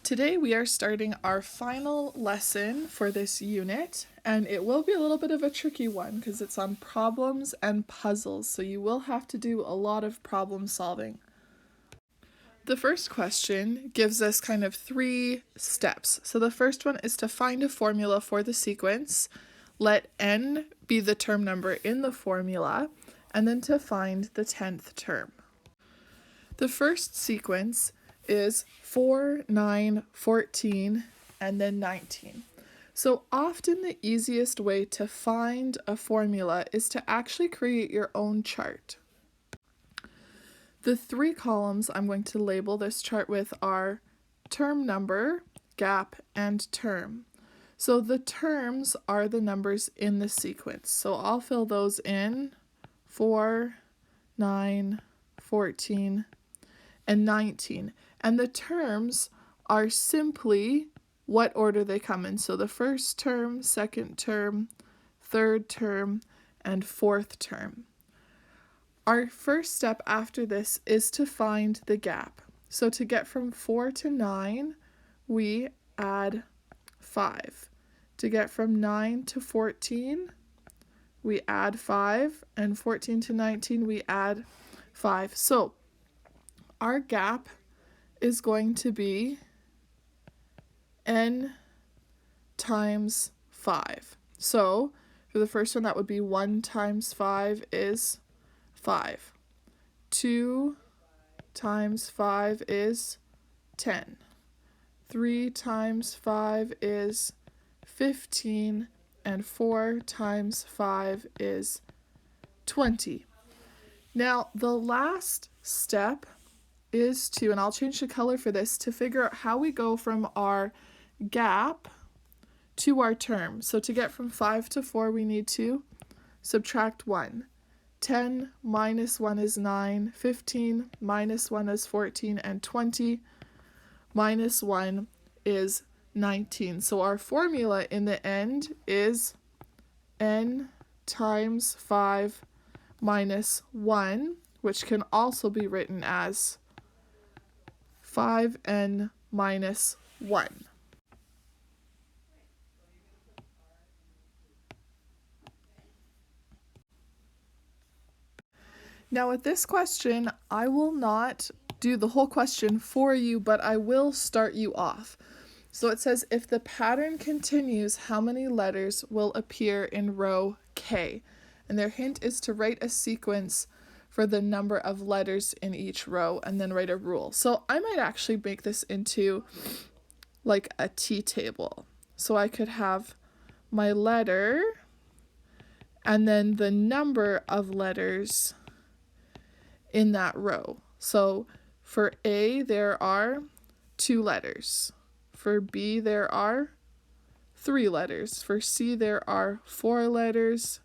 Today we are starting our final lesson for this unit, and it will be a little bit of a tricky one because it's on problems and puzzles, so you will have to do a lot of problem solving. The first question gives us kind of 3 steps. So the first one is to find a formula for the sequence, let n be the term number in the formula, and then to find the 10th term. The first sequence is 4, 9, 14, and then 19. So often the easiest way to find a formula is to actually create your own chart. The 3 columns I'm going to label this chart with are term number, gap, and term. So the terms are the numbers in the sequence. So I'll fill those in: 4, 9, 14, and 19. And the terms are simply what order they come in. So the first term, second term, third term, and fourth term. Our first step after this is to find the gap. So to get from 4 to 9, we add 5. To get from 9 to 14, we add 5. And 14 to 19, we add 5. So our gap is going to be n times 5. So for the first one, that would be 1 times 5 is 5. 2 times 5 is 10. 3 times 5 is 15. And 4 times 5 is 20. Now, the last step is to, and I'll change the color for this, to figure out how we go from our gap to our term. So to get from 5 to 4, we need to subtract 1. 10 minus 1 is 9, 15 minus 1 is 14, and 20 minus 1 is 19. So our formula in the end is n times 5 minus 1, which can also be written as 5n minus 1. Now with this question, I will not do the whole question for you, but I will start you off. So it says, if the pattern continues, how many letters will appear in row K? And their hint is to write a sequence for the number of letters in each row and then write a rule. So I might actually make this into like a T table. So I could have my letter and then the number of letters in that row. So for A, there are 2 letters. For B, there are 3 letters. For C, there are 4 letters.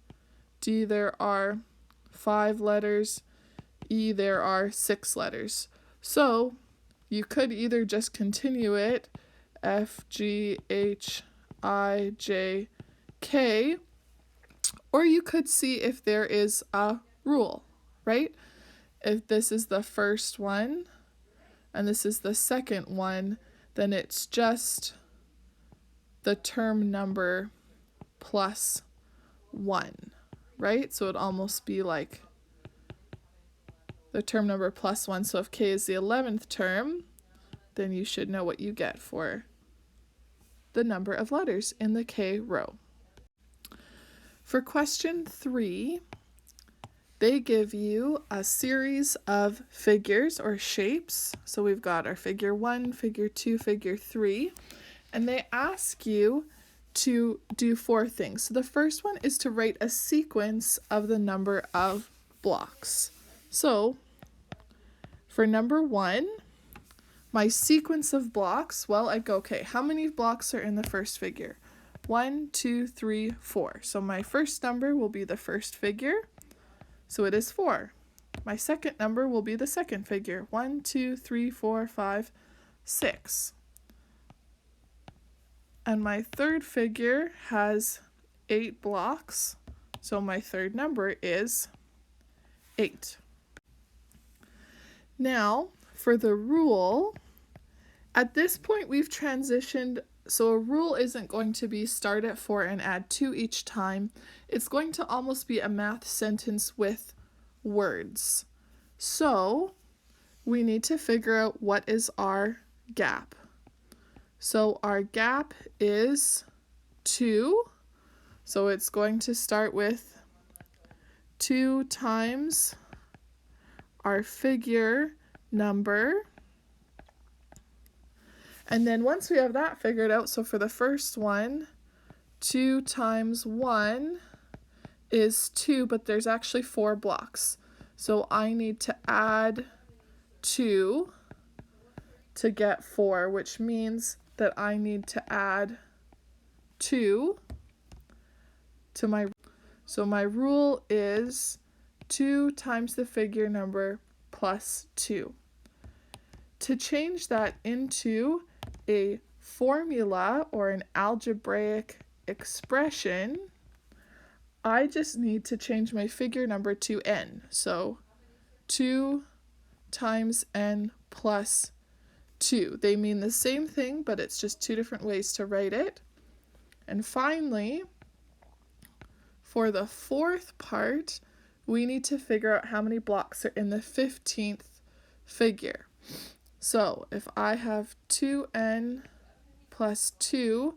D, there are 5 letters. E, there are 6 letters. So you could either just continue it, F, G, H, I, J, K, or you could see if there is a rule, right? If this is the first one and this is the second one, then it's just the term number plus 1, right? So it'd almost be like the term number plus 1. So if K is the 11th term, then you should know what you get for the number of letters in the K row. For question 3, they give you a series of figures or shapes. So we've got our figure 1, figure 2, figure 3, and they ask you to do 4 things. So the first one is to write a sequence of the number of blocks. So for number 1, my sequence of blocks, well, I'd go, okay, how many blocks are in the first figure? 1, 2, 3, 4. So my first number will be the first figure. So it is 4. My second number will be the second figure. 1, 2, 3, 4, 5, 6. And my third figure has 8 blocks. So my third number is 8. Now, for the rule, At this point, we've transitioned, so a rule isn't going to be start at 4 and add 2 each time. It's going to almost be a math sentence with words. So we need to figure out what is our gap. So our gap is 2. So it's going to start with 2 times our figure number. And then once we have that figured out, so for the first one, 2 times 1 is 2, but there's actually 4 blocks. So I need to add 2 to get 4, which means that I need to add 2 to my, so my rule is 2 times the figure number plus 2. To change that into a formula or an algebraic expression, I just need to change my figure number to n. So 2 times n plus 2. They mean the same thing, but it's just 2 different ways to write it. And finally, for the fourth part, we need to figure out how many blocks are in the 15th figure. So if I have 2n plus 2,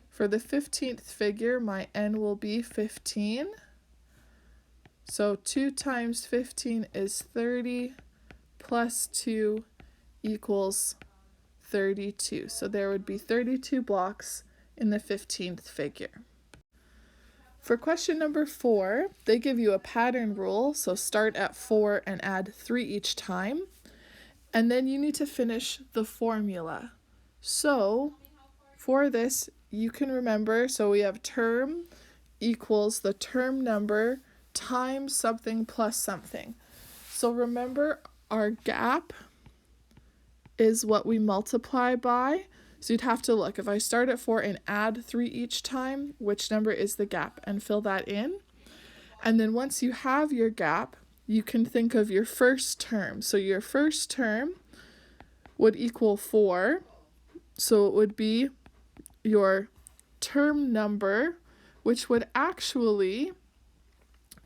for the 15th figure, my n will be 15. So 2 times 15 is 30, plus 2 equals 32. So there would be 32 blocks in the 15th figure. For question number 4, they give you a pattern rule, so start at 4 and add 3 each time. And then you need to finish the formula. So for this, you can remember, so we have term equals the term number times something plus something. So remember, our gap is what we multiply by. So you'd have to look, if I start at 4 and add 3 each time, which number is the gap, and fill that in. And then once you have your gap, you can think of your first term. So your first term would equal 4. So it would be your term number, which would actually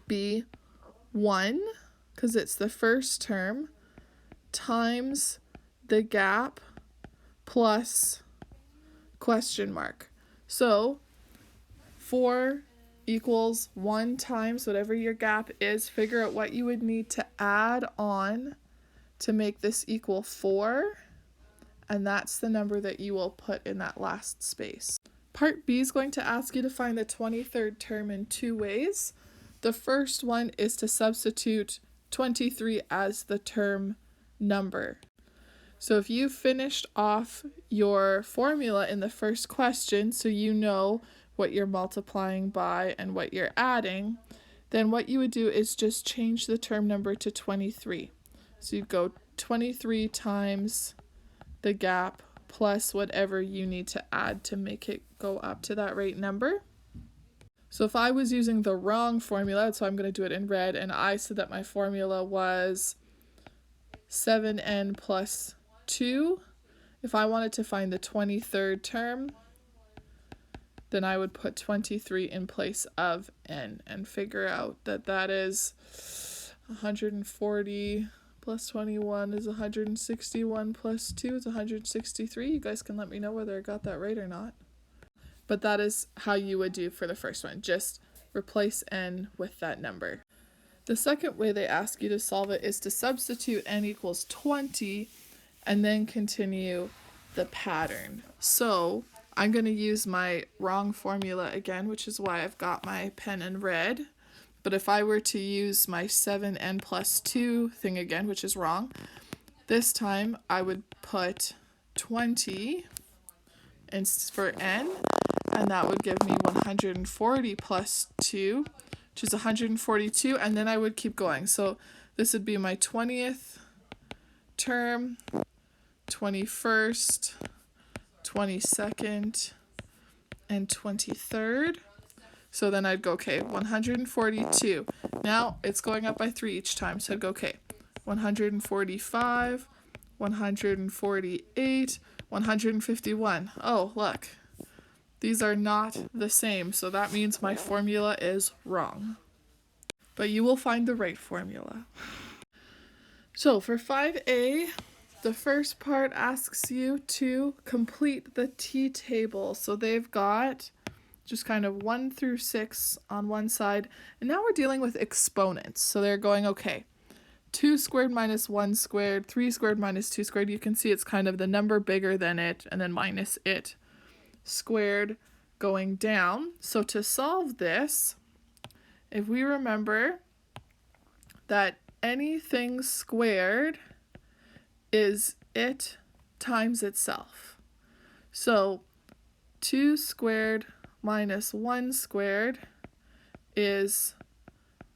be 1, because it's the first term, times the gap plus question mark. So 4 equals 1 times whatever your gap is. Figure out what you would need to add on to make this equal 4, and that's the number that you will put in that last space. Part B is going to ask you to find the 23rd term in 2 ways. The first one is to substitute 23 as the term number. So if you finished off your formula in the first question, so you know what you're multiplying by and what you're adding, then what you would do is just change the term number to 23. So you'd go 23 times the gap plus whatever you need to add to make it go up to that right number. So if I was using the wrong formula, so I'm going to do it in red, and I said that my formula was 7n plus 2. If I wanted to find the 23rd term, then I would put 23 in place of n and figure out that that is 140 plus 21 is 161 plus 2 is 163. You guys can let me know whether I got that right or not. But that is how you would do for the first one. Just replace n with that number. The second way they ask you to solve it is to substitute n equals 20 and then continue the pattern. So I'm going to use my wrong formula again, which is why I've got my pen in red. But if I were to use my 7n plus 2 thing again, which is wrong, this time I would put 20 for n, and that would give me 140 plus 2, which is 142, and then I would keep going. So this would be my 20th term, 21st, 22nd, and 23rd. So then I'd go, okay, 142. Now it's going up by 3 each time. So I'd go, okay, 145, 148, 151. Oh, look. These are not the same, so that means my formula is wrong. But you will find the right formula. So for 5A, the first part asks you to complete the t-table. So they've got just kind of 1 through 6 on one side. And now we're dealing with exponents. So they're going, okay, 2 squared minus 1 squared, 3 squared minus 2 squared. You can see it's kind of the number bigger than it, and then minus it squared going down. So to solve this, if we remember that anything squared is it times itself. So 2 squared minus 1 squared is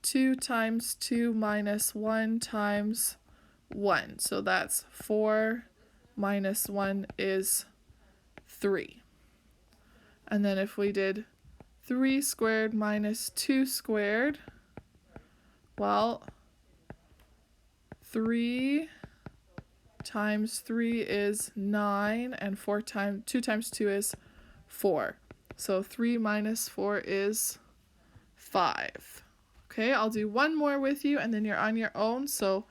2 times 2 minus 1 times 1. So that's 4 minus 1 is 3. And then if we did 3 squared minus 2 squared, well, 3 times 3 is 9, and 2 times 2 is 4. So 3 minus 4 is 5. Okay, I'll do one more with you, and then you're on your own. So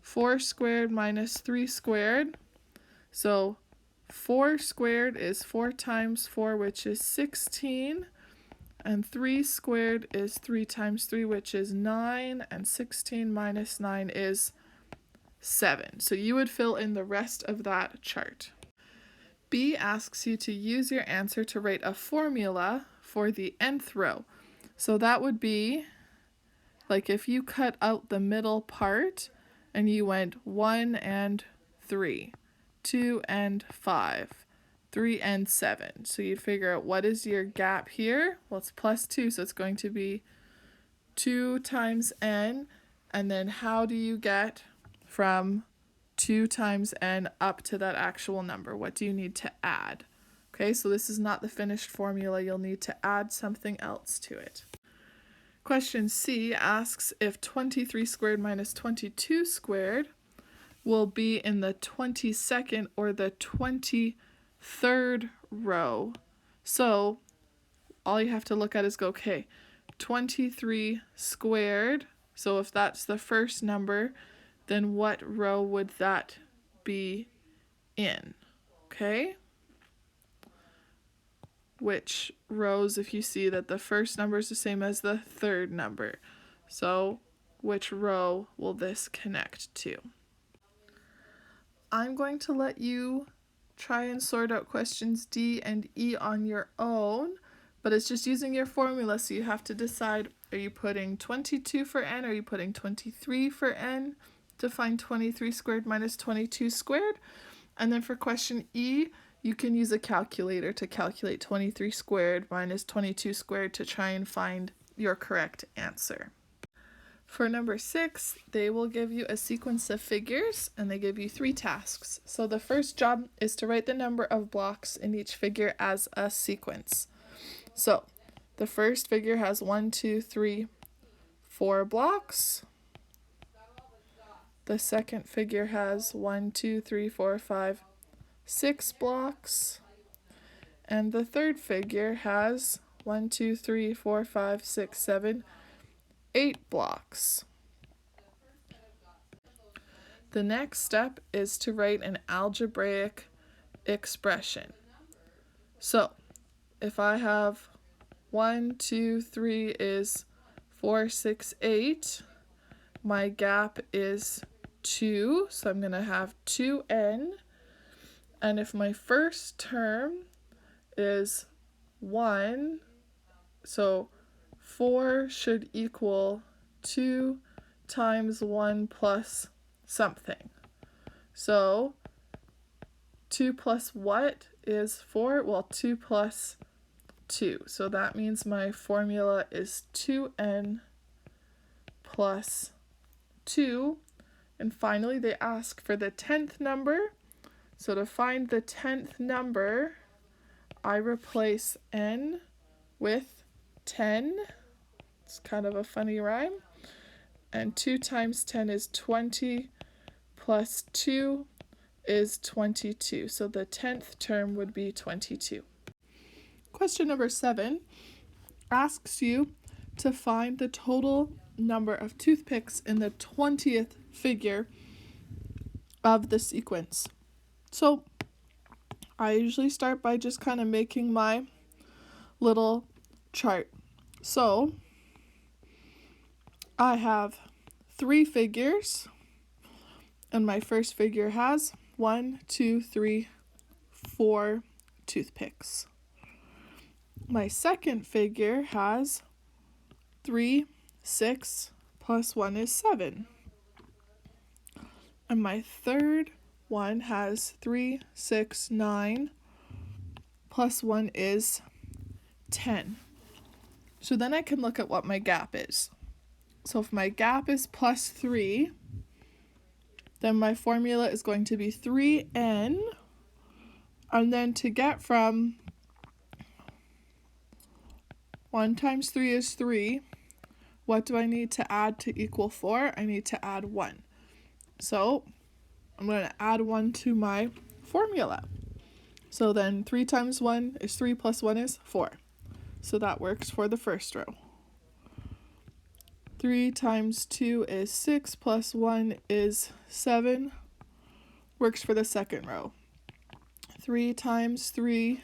4 squared minus 3 squared. So 4 squared is 4 times 4, which is 16. And 3 squared is 3 times 3, which is 9. And 16 minus 9 is 7. So you would fill in the rest of that chart. B asks you to use your answer to write a formula for the nth row. So that would be like if you cut out the middle part and you went 1 and 3, 2 and 5, 3 and 7. So you'd figure out what is your gap here. Well, it's plus 2, so it's going to be 2 times n. And then how do you get from 2 times n up to that actual number? What do you need to add? Okay, so this is not the finished formula. You'll need to add something else to it. Question C asks if 23 squared minus 22 squared will be in the 22nd or the 23rd row. So all you have to look at is go, okay, 23 squared. So if that's the first number, then what row would that be in? Okay? Which rows, if you see that the first number is the same as the third number. So which row will this connect to? I'm going to let you try and sort out questions D and E on your own, but it's just using your formula, so you have to decide, are you putting 22 for n, or are you putting 23 for n to find 23 squared minus 22 squared? And then for question E, you can use a calculator to calculate 23 squared minus 22 squared to try and find your correct answer. For number 6, they will give you a sequence of figures, and they give you 3 tasks. So the first job is to write the number of blocks in each figure as a sequence. So the first figure has 1, 2, 3, 4 blocks. The second figure has 1, 2, 3, 4, 5, 6 blocks. And the third figure has 1, 2, 3, 4, 5, 6, 7, 8 blocks. The next step is to write an algebraic expression. So if I have 1, 2, 3 is 4, 6, 8, my gap is 2, so I'm going to have 2n. And if my first term is 1, so 4 should equal 2 times 1 plus something. So 2 plus what is 4? Well, 2 plus 2. So that means my formula is 2n plus 2. And finally, they ask for the 10th number. So to find the 10th number, I replace n with 10. It's kind of a funny rhyme. And 2 times 10 is 20, plus 2 is 22. So the 10th term would be 22. Question number 7 asks you to find the total number of toothpicks in the 20th figure of the sequence. So I usually start by just kind of making my little chart. So I have 3 figures, and my first figure has 1, 2, 3, 4 toothpicks. My second figure has 3, 6, plus 1 is 7. And my third one has 3, 6, 9, plus 1 is 10. So then I can look at what my gap is. So if my gap is plus 3, then my formula is going to be 3n. And then to get from 1 times 3 is 3, what do I need to add to equal 4? I need to add 1. So I'm going to add 1 to my formula. So then 3 times 1 is 3 plus 1 is 4. So that works for the first row. 3 times 2 is 6 plus 1 is 7. Works for the second row. 3 times 3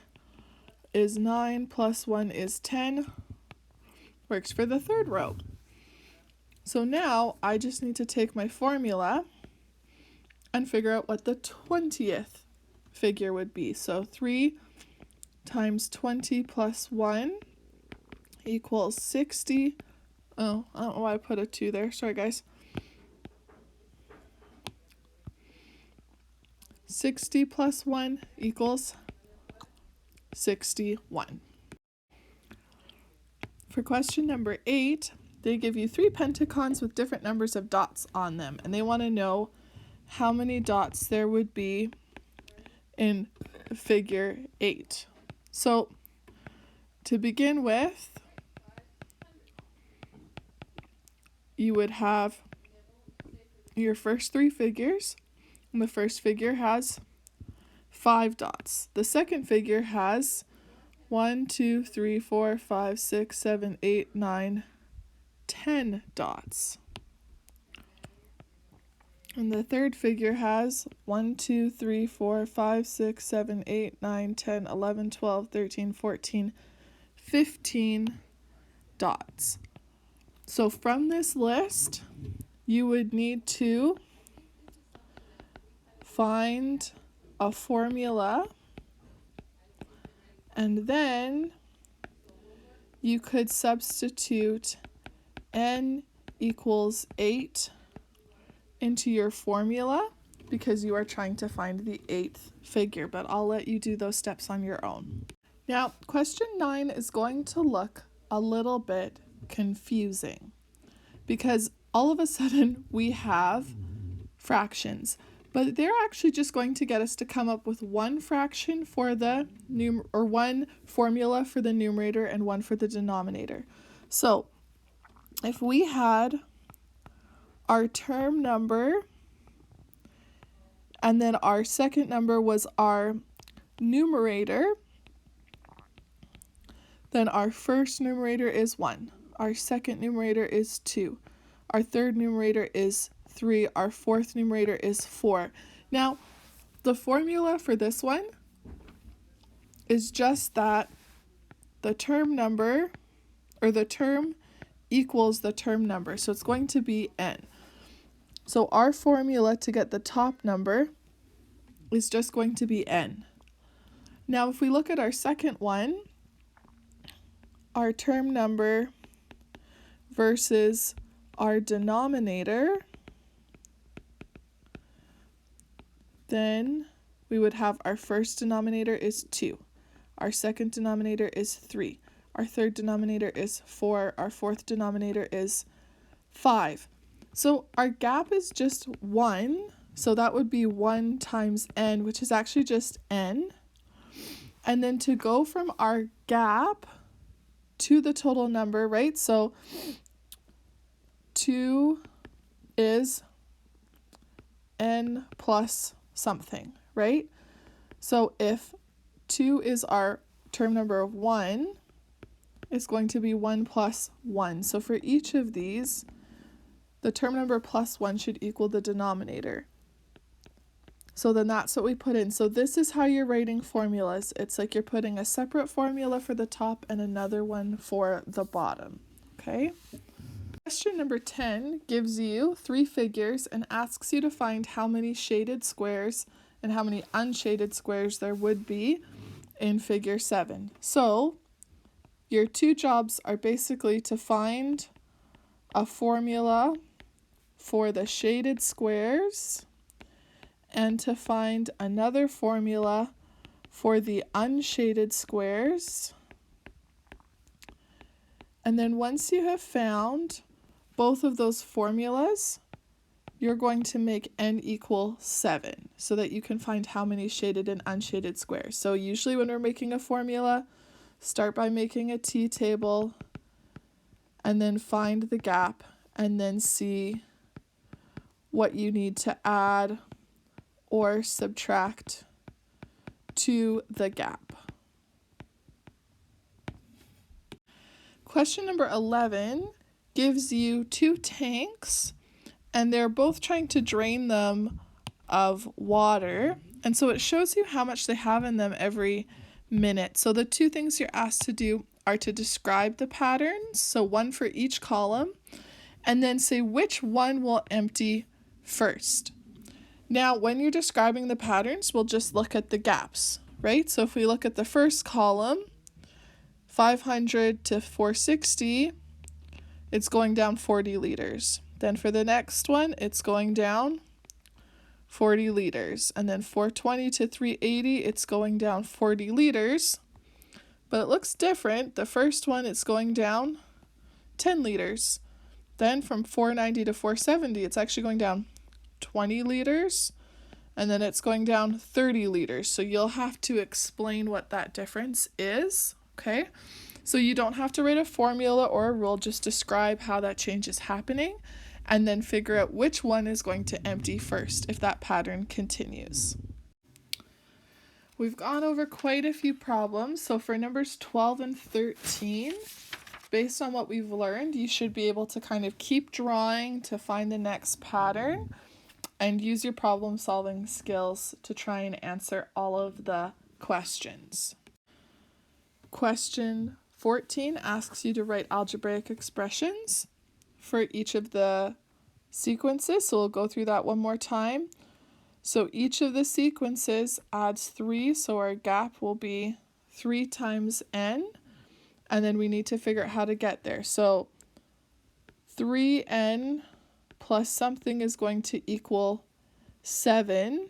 is 9 plus 1 is 10. Works for the third row. So now I just need to take my formula and figure out what the 20th figure would be. So 3 times 20 plus 1 equals 60. Oh, I don't know why I put a 2 there. Sorry, guys. 60 plus 1 equals 61. For question number 8, they give you 3 pentagons with different numbers of dots on them, and they want to know how many dots there would be in figure 8. So to begin with, you would have your first 3 figures, and the first figure has 5 dots. The second figure has 1, 2, 3, 4, 5, 6, 7, 8, 9, 10 dots. And the third figure has 1, 2, 3, 4, 5, 6, 7, 8, 9, 10, 11, 12, 13, 14, 15 dots. So from this list, you would need to find a formula, and then you could substitute n equals 8 into your formula because you are trying to find the 8th figure, but I'll let you do those steps on your own. Now, question 9 is going to look a little bit confusing because all of a sudden we have fractions, but they're actually just going to get us to come up with one fraction for the one formula for the numerator and one for the denominator. So if we had our term number and then our second number was our numerator, then our first numerator is 1, our second numerator is 2, our third numerator is 3, our fourth numerator is 4. Now, the formula for this one is just that the term number, or the term equals the term number, so it's going to be n. So our formula to get the top number is just going to be n. Now, if we look at our second one, our term number versus our denominator, then we would have our first denominator is 2, our second denominator is 3, our third denominator is 4, our fourth denominator is 5. So our gap is just 1, so that would be 1 times n, which is actually just n. And then to go from our gap to the total number, right? So 2 is n plus something, right? So if 2 is our term number of 1, it's going to be 1 plus 1. So for each of these, the term number plus 1 should equal the denominator. So then that's what we put in. So this is how you're writing formulas. It's like you're putting a separate formula for the top and another one for the bottom. Okay? Question number 10 gives you 3 figures and asks you to find how many shaded squares and how many unshaded squares there would be in figure 7. So your 2 jobs are basically to find a formula for the shaded squares and to find another formula for the unshaded squares. And then once you have found both of those formulas, you're going to make n equal 7 so that you can find how many shaded and unshaded squares. So usually when we're making a formula, start by making a t-table and then find the gap and then see what you need to add or subtract to the gap. Question number 11 gives you 2 tanks and they're both trying to drain them of water. And so it shows you how much they have in them every minute. So the 2 things you're asked to do are to describe the patterns, so one for each column, and then say which one will empty first. Now, when you're describing the patterns, we'll just look at the gaps, right? So if we look at the first column, 500 to 460, it's going down 40 liters. Then for the next one, it's going down 40 liters. And then 420 to 380, it's going down 40 liters. But it looks different. The first one, it's going down 10 liters. Then from 490 to 470, it's actually going down 20 liters, and then it's going down 30 liters. So you'll have to explain what that difference is, okay? So you don't have to write a formula or a rule, just describe how that change is happening, and then figure out which one is going to empty first if that pattern continues. We've gone over quite a few problems, so for numbers 12 and 13, based on what we've learned, you should be able to kind of keep drawing to find the next pattern and use your problem solving skills to try and answer all of the questions. Question 14 asks you to write algebraic expressions for each of the sequences, so we'll go through that one more time. So each of the sequences adds 3, so our gap will be 3 times n, and then we need to figure out how to get there. So 3n plus something is going to equal 7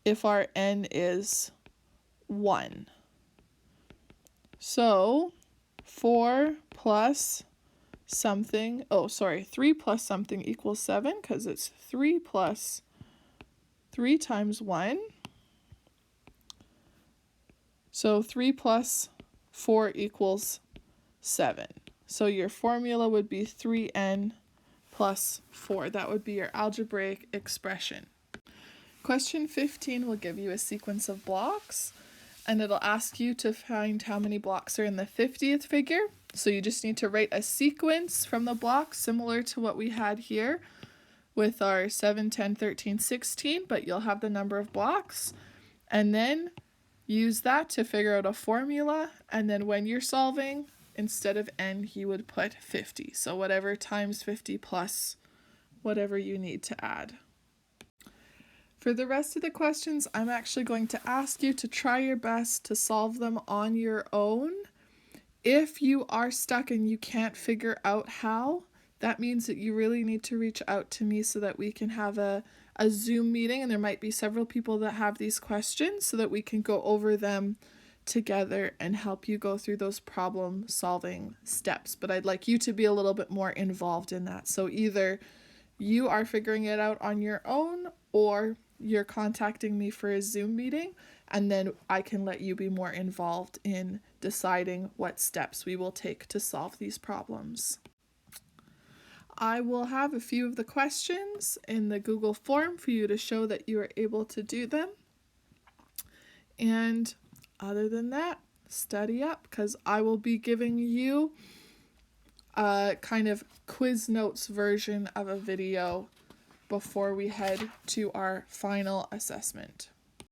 if our n is 1. So 3 plus something equals 7 because it's 3 plus 3 times 1. So 3 plus 4 equals 7. So your formula would be 3n plus 4. That would be your algebraic expression. Question 15 will give you a sequence of blocks, and it'll ask you to find how many blocks are in the 50th figure. So you just need to write a sequence from the blocks similar to what we had here with our 7, 10, 13, 16, but you'll have the number of blocks, and then use that to figure out a formula, and then when you're solving, instead of n, you would put 50. So whatever times 50 plus whatever you need to add. For the rest of the questions, I'm actually going to ask you to try your best to solve them on your own. If you are stuck and you can't figure out how, that means that you really need to reach out to me so that we can have a Zoom meeting, and there might be several people that have these questions so that we can go over them together and help you go through those problem solving steps. But I'd like you to be a little bit more involved in that. So either you are figuring it out on your own or you're contacting me for a Zoom meeting, and then I can let you be more involved in deciding what steps we will take to solve these problems. I will have a few of the questions in the Google form for you to show that you are able to do them. And other than that, study up, because I will be giving you a kind of quiz notes version of a video before we head to our final assessment.